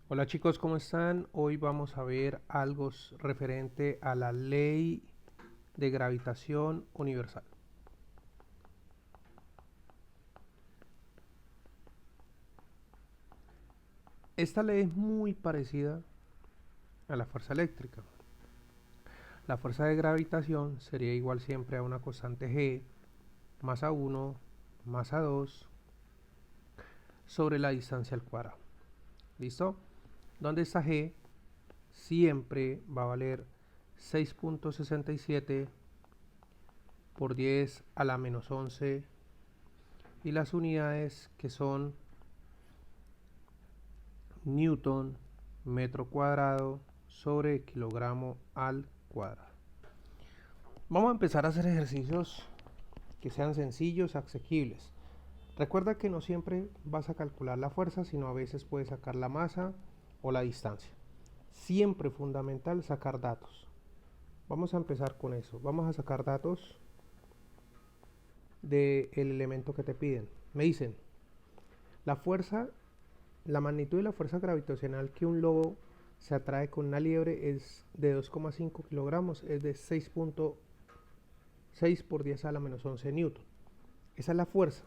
Hola chicos, ¿cómo están? Hoy vamos a ver algo referente a la ley de gravitación universal. Esta ley es muy parecida a la fuerza eléctrica. La fuerza de gravitación sería igual siempre a una constante G más a 1 más a 2 sobre la distancia al cuadrado. ¿Listo? Donde esta G siempre va a valer 6.67 por 10 a la menos 11 y las unidades que son Newton metro cuadrado sobre kilogramo al cuadrado. Vamos a empezar a hacer ejercicios que sean sencillos, asequibles. Recuerda que no siempre vas a calcular la fuerza, sino a veces puedes sacar la masa o la distancia. Siempre fundamental sacar datos. Vamos a empezar con eso. Vamos a sacar datos del elemento que te piden. Me dicen, la fuerza, la magnitud de la fuerza gravitacional que un lobo se atrae con una liebre es de 2,5 kilogramos, es de 6.6 por 10 a la menos 11 newton. Esa es la fuerza.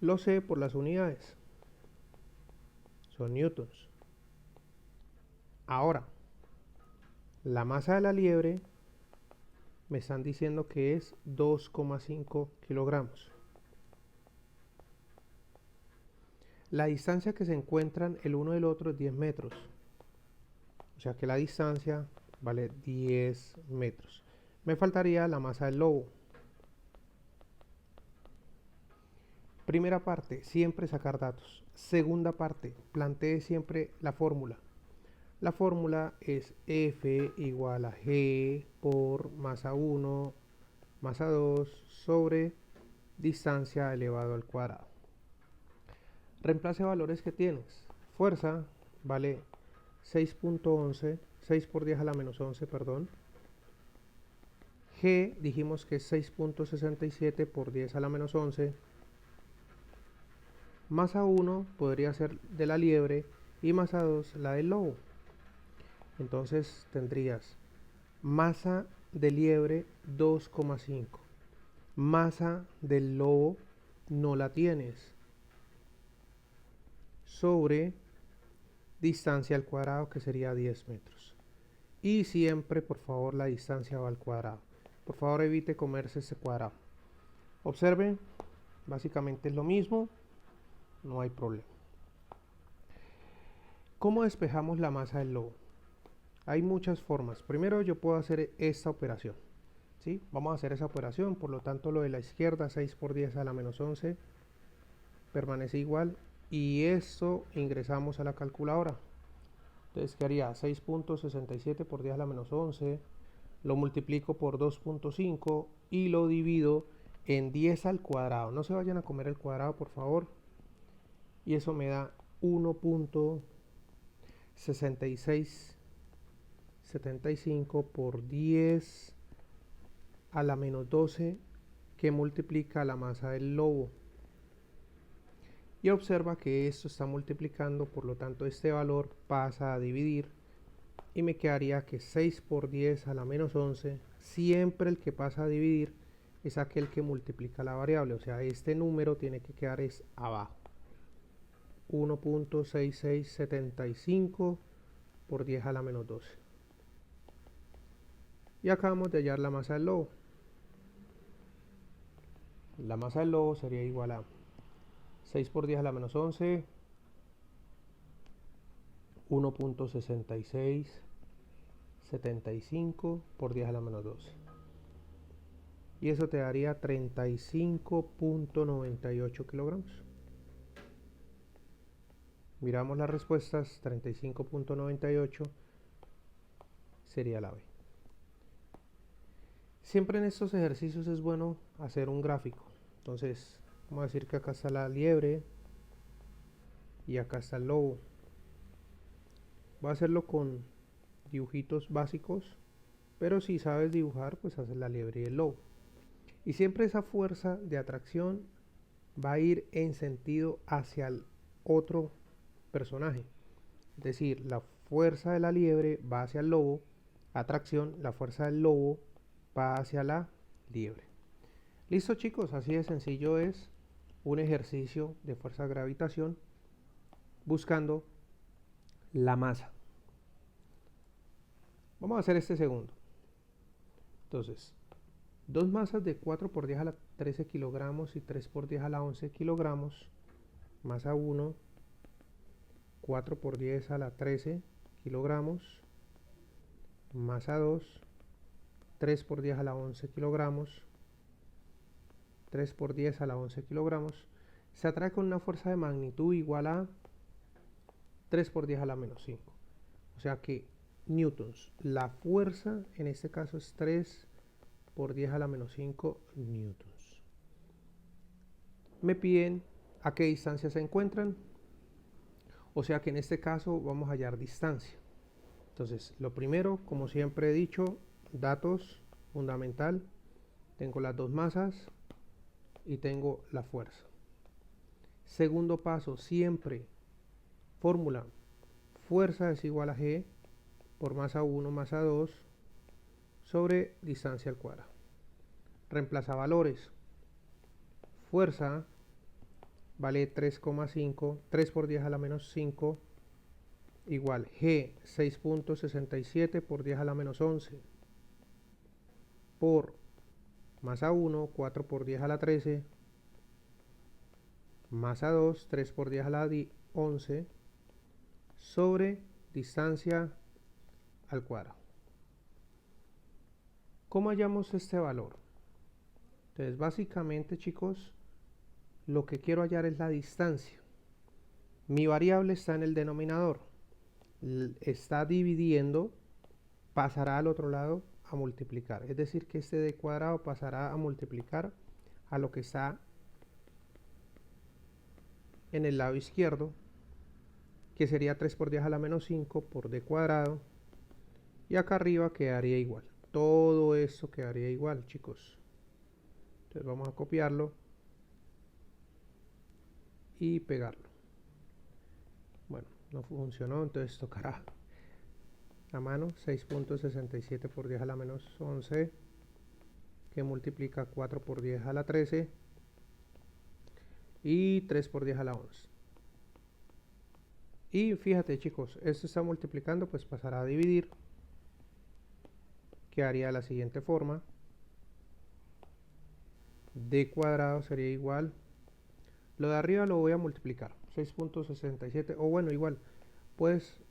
Lo sé por las unidades. Son newtons. Ahora, la masa de la liebre me están diciendo que es 2,5 kilogramos. La distancia que se encuentran el uno del otro es 10 metros. O sea que la distancia vale 10 metros. Me faltaría la masa del lobo. Primera parte, siempre sacar datos. Segunda parte, plantee siempre la fórmula. La fórmula es F igual a G por masa 1 masa 2 sobre distancia elevado al cuadrado. Reemplace valores que tienes. Fuerza vale 6.11, 6 por 10 a la menos 11, perdón. G dijimos que es 6.67 por 10 a la menos 11. Masa 1 podría ser de la liebre y masa 2 la del lobo. Entonces tendrías masa de liebre 2,5. Masa del lobo no la tienes. Sobre distancia al cuadrado, que sería 10 metros. Y siempre, por favor, la distancia va al cuadrado. Por favor, evite comerse ese cuadrado. Observen, básicamente es lo mismo, no hay problema. ¿Cómo despejamos la masa del lobo? Hay muchas formas. Primero yo puedo hacer esta operación. ¿Sí? Vamos a hacer esa operación, por lo tanto lo de la izquierda, 6 por 10 a la menos 11, permanece igual. Y esto ingresamos a la calculadora. Entonces quedaría 6.67 por 10 a la menos 11, lo multiplico por 2.5 y lo divido en 10 al cuadrado. No se vayan a comer el cuadrado, por favor. Y eso me da 1.6675 por 10 a la menos 12, que multiplica la masa del lobo. Y observa que esto está multiplicando, por lo tanto este valor pasa a dividir y me quedaría que 6 por 10 a la menos 11, siempre el que pasa a dividir es aquel que multiplica la variable, o sea, este número tiene que quedar es abajo. 1.6675 por 10 a la menos 12. Y acabamos de hallar la masa del lobo. La masa del lobo sería igual a 6 por 10 a la menos 11, 1.6675 por 10 a la menos 12. Y eso te daría 35.98 kilogramos. Miramos las respuestas, 35.98 sería la B. Siempre en estos ejercicios es bueno hacer un gráfico. Entonces, vamos a decir que acá está la liebre y acá está el lobo. Voy a hacerlo con dibujitos básicos, pero si sabes dibujar, pues haces la liebre y el lobo. Y siempre esa fuerza de atracción va a ir en sentido hacia el otro personaje. Es decir, la fuerza de la liebre va hacia el lobo, atracción, la fuerza del lobo va hacia la liebre. Listo, chicos, así de sencillo es un ejercicio de fuerza de gravitación buscando la masa. Vamos a hacer este segundo. Entonces, dos masas de 4 por 10 a la 13 kilogramos y 3 por 10 a la 11 kilogramos. Masa 1, 4 por 10 a la 13 kilogramos. Masa 2, 3 por 10 a la 11 kilogramos. 3 por 10 a la 11 kilogramos. Se atrae con una fuerza de magnitud igual a 3 por 10 a la menos 5. O sea que newtons. La fuerza en este caso es 3 por 10 a la menos 5 newtons. Me piden a qué distancia se encuentran. O sea que en este caso vamos a hallar distancia. Entonces, lo primero, como siempre he dicho, datos, fundamental. Tengo las dos masas y tengo la fuerza. Segundo paso, siempre, fórmula, fuerza es igual a G por masa 1 masa 2 sobre distancia al cuadrado. Reemplaza valores. Fuerza vale 3,5, 3 por 10 a la menos 5 igual G 6.67 por 10 a la menos 11 por masa 1, 4 por 10 a la 13, masa 2, 3 por 10 a la 11 sobre distancia al cuadrado. ¿Cómo hallamos este valor? Entonces, básicamente, chicos, lo que quiero hallar es la distancia. Mi variable está en el denominador. Está dividiendo, pasará al otro lado a multiplicar. Es decir, que este d cuadrado pasará a multiplicar a lo que está en el lado izquierdo, que sería 3 por 10 a la menos 5 por d cuadrado. Y acá arriba quedaría igual. Todo esto quedaría igual, chicos. Entonces vamos a copiarlo y pegarlo. Bueno, no funcionó, entonces tocará a mano 6.67 por 10 a la menos 11, que multiplica 4 por 10 a la 13 y 3 por 10 a la 11. Y fíjate, chicos, esto está multiplicando, pues pasará a dividir, quedaría de la siguiente forma. D cuadrado sería igual, lo de arriba lo voy a multiplicar, 6.67, o bueno, igual, puedes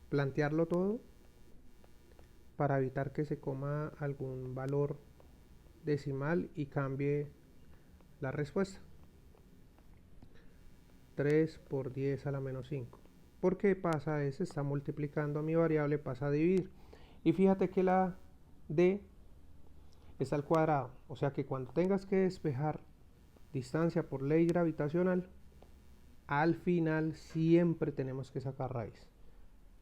plantearlo todo para evitar que se coma algún valor decimal y cambie la respuesta. 3 por 10 a la menos 5. ¿Por qué pasa? Se está multiplicando a mi variable, pasa a dividir. Y fíjate que la d está al cuadrado. O sea que cuando tengas que despejar distancia por ley gravitacional, al final siempre tenemos que sacar raíz.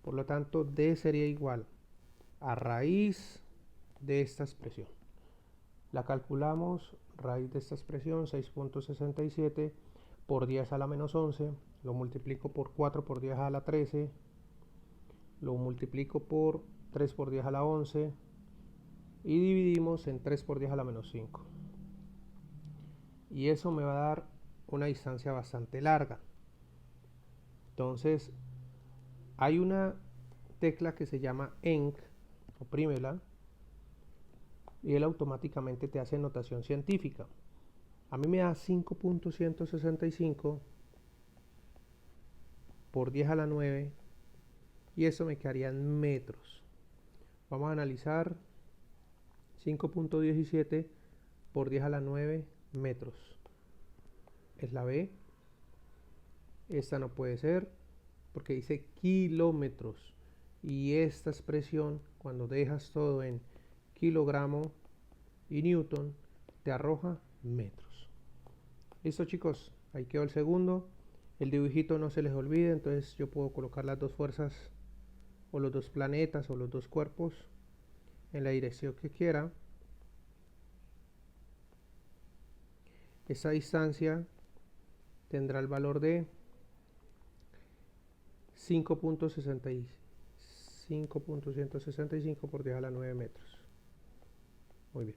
Por lo tanto, d sería igual a raíz de esta expresión. La calculamos, raíz de esta expresión, 6.67 por 10 a la menos 11, lo multiplico por 4 por 10 a la 13, lo multiplico por 3 por 10 a la 11 y dividimos en 3 por 10 a la menos 5. Y eso me va a dar una distancia bastante larga. Entonces, hay una tecla que se llama ENC, oprímela, y él automáticamente te hace notación científica. A mí me da 5.165 por 10 a la 9 y eso me quedaría en metros. Vamos a analizar 5.17 por 10 a la 9 metros. Es la B. Esta no puede ser porque dice kilómetros. Y esta expresión, cuando dejas todo en kilogramo y newton, te arroja metros. Listo, chicos, ahí quedó el segundo. El dibujito no se les olvide, entonces yo puedo colocar las dos fuerzas o los dos planetas o los dos cuerpos en la dirección que quiera. Esa distancia tendrá el valor de 5.165 por 10 a la 9 metros. Muy bien.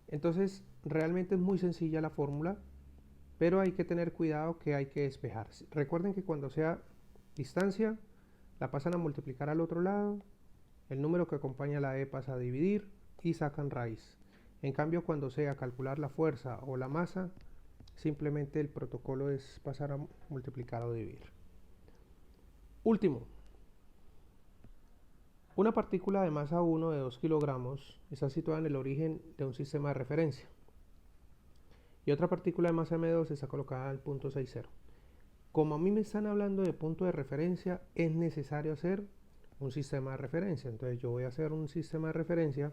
Entonces, realmente es muy sencilla la fórmula, pero hay que tener cuidado que hay que despejar. Recuerden que cuando sea distancia, la pasan a multiplicar al otro lado, el número que acompaña a la e pasa a dividir y sacan raíz. En cambio, cuando sea calcular la fuerza o la masa, simplemente el protocolo es pasar a multiplicar o dividir. Último, una partícula de masa 1 de 2 kilogramos está situada en el origen de un sistema de referencia y otra partícula de masa M2 está colocada al punto 60. Como a mí me están hablando de punto de referencia, es necesario hacer un sistema de referencia. Entonces yo voy a hacer un sistema de referencia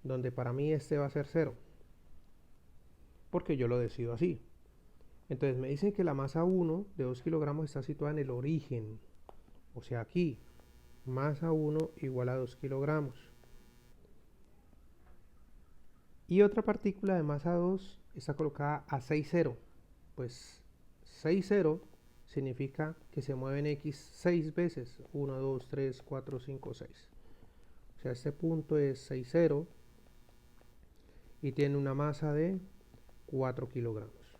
donde para mí este va a ser 0, porque yo lo decido así. Entonces me dicen que la masa 1 de 2 kilogramos está situada en el origen, o sea aquí, masa 1 igual a 2 kilogramos. Y otra partícula de masa 2 está colocada a 6,0. Pues 6,0 significa que se mueve en X 6 veces. 1, 2, 3, 4, 5, 6. O sea, este punto es 6,0 y tiene una masa de 4 kilogramos.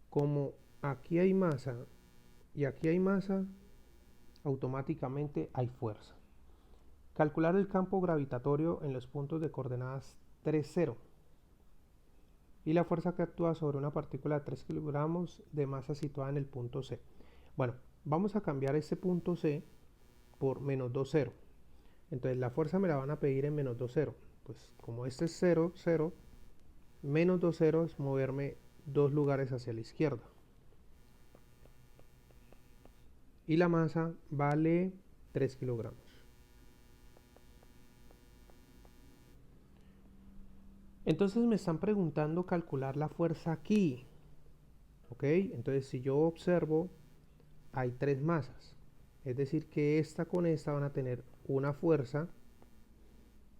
Como aquí hay masa y aquí hay masa, automáticamente hay fuerza. Calcular el campo gravitatorio en los puntos de coordenadas 3, 0. Y la fuerza que actúa sobre una partícula de 3 kilogramos de masa situada en el punto C. Bueno, vamos a cambiar este punto C por menos 2, 0. Entonces la fuerza me la van a pedir en menos 2, 0. Pues como este es 0, 0, menos 2 0 es moverme 2 lugares hacia la izquierda. Y la masa vale 3 kilogramos. Entonces me están preguntando calcular la fuerza aquí. ¿Ok? Entonces si yo observo, hay 3 masas. Es decir que esta con esta van a tener una fuerza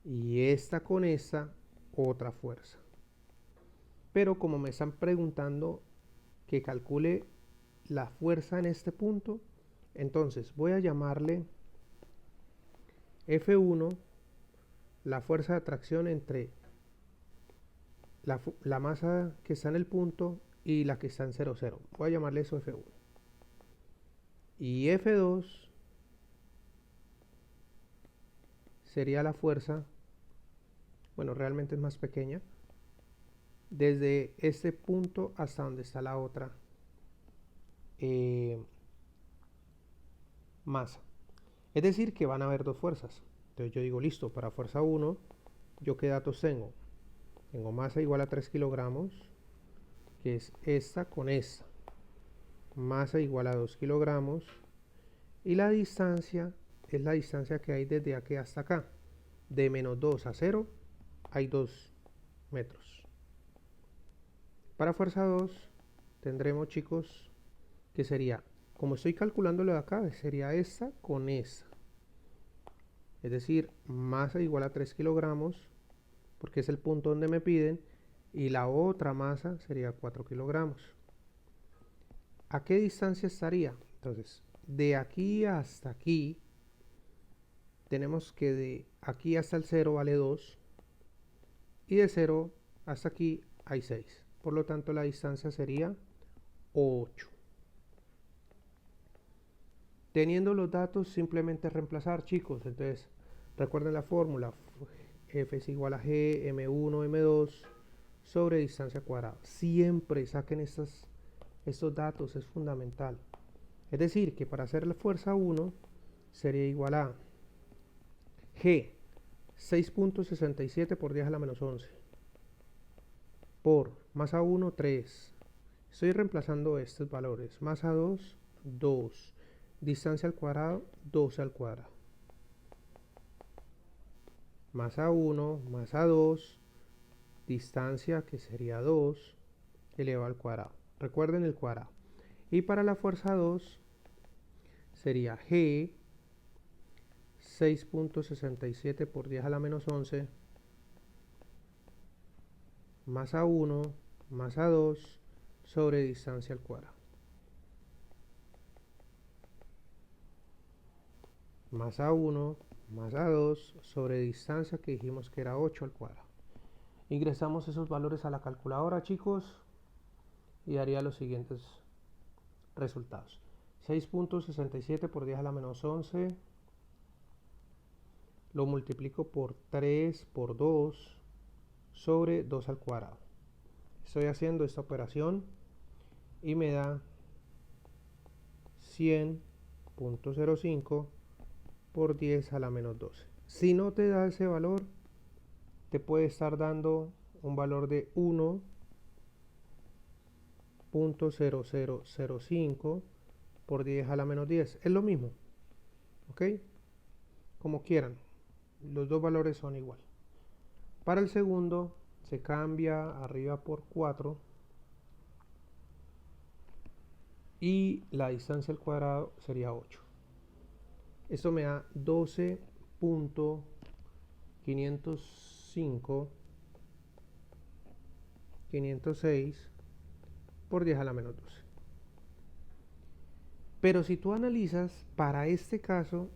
y esta con esta otra fuerza. Pero como me están preguntando que calcule la fuerza en este punto, entonces voy a llamarle F1 la fuerza de atracción entre la masa que está en el punto y la que está en 0, 0. Voy a llamarle eso F1. Y F2 sería la fuerza, bueno, realmente es más pequeña, desde este punto hasta donde está la otra masa. Es decir, que van a haber dos fuerzas. Entonces yo digo, listo, para fuerza 1, ¿yo qué datos tengo? Tengo masa igual a 3 kilogramos, que es esta con esta. Masa igual a 2 kilogramos. Y la distancia es la distancia que hay desde aquí hasta acá. De menos 2 a 0 hay 2 metros. Para fuerza 2 tendremos, chicos, que sería, como estoy calculando lo de acá, sería esta con esta. Es decir, masa igual a 3 kilogramos, porque es el punto donde me piden, y la otra masa sería 4 kilogramos. ¿A qué distancia estaría? Entonces, de aquí hasta aquí, tenemos que de aquí hasta el 0 vale 2, y de 0 hasta aquí hay 6. Por lo tanto, la distancia sería 8. Teniendo los datos, simplemente reemplazar, chicos. Entonces, recuerden la fórmula. F es igual a G, M1, M2 sobre distancia cuadrada. Siempre saquen estos datos, es fundamental. Es decir, que para hacer la fuerza 1 sería igual a G, 6.67 por 10 a la menos 11. Por masa 1, 3. Estoy reemplazando estos valores. Masa 2, 2. Distancia al cuadrado, 12 al cuadrado. Masa 1, masa 2, distancia que sería 2, elevado al cuadrado. Recuerden el cuadrado. Y para la fuerza 2 sería G, 6.67 por 10 a la menos 11, masa 1, masa 2, sobre distancia al cuadrado. más A1 más A2 sobre distancia que dijimos que era 8 al cuadrado. Ingresamos esos valores a la calculadora, chicos, y daría los siguientes resultados. 6.67 por 10 a la menos 11 lo multiplico por 3 por 2 sobre 2 al cuadrado. Estoy haciendo esta operación y me da 100.05 por 10 a la menos 12. Si no te da ese valor, te puede estar dando un valor de 1.0005 por 10 a la menos 10. Es lo mismo, ¿ok? Como quieran, los dos valores son igual. Para el segundo se cambia arriba por 4 y la distancia al cuadrado sería 8. Esto me da 12.506 por 10 a la menos 12. Pero si tú analizas, para este caso,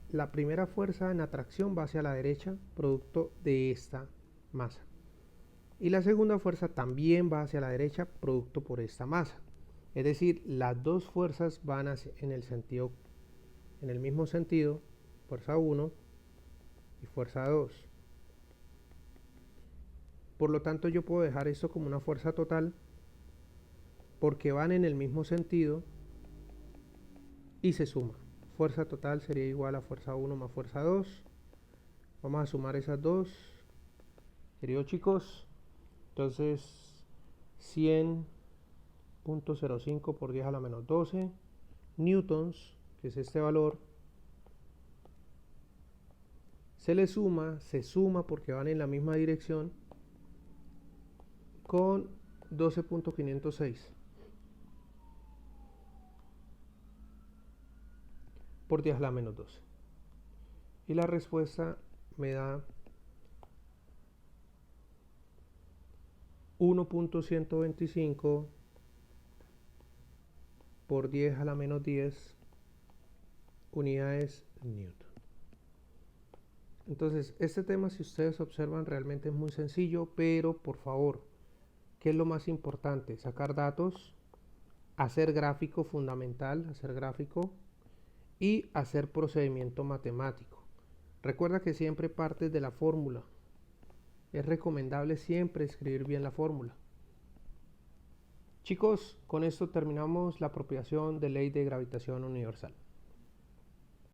la primera fuerza en atracción va hacia la derecha, producto de esta masa. Y la segunda fuerza también va hacia la derecha, producto por esta masa. Es decir, las dos fuerzas van en el mismo sentido, fuerza 1 y fuerza 2. Por lo tanto, yo puedo dejar esto como una fuerza total porque van en el mismo sentido y se suma. Fuerza total sería igual a fuerza 1 más fuerza 2. Vamos a sumar esas dos, queridos chicos. Entonces, 100.05 por 10 a la menos 12 newtons, que es este valor, se suma porque van en la misma dirección con 12.506 por 10 a la menos 12. Y la respuesta me da 1.125 por 10 a la menos 10 unidades Newton. Entonces, este tema, si ustedes observan, realmente es muy sencillo, pero por favor, ¿qué es lo más importante? Sacar datos, hacer gráfico fundamental, hacer gráfico y hacer procedimiento matemático. Recuerda que siempre partes de la fórmula. Es recomendable siempre escribir bien la fórmula. Chicos, con esto terminamos la apropiación de ley de gravitación universal.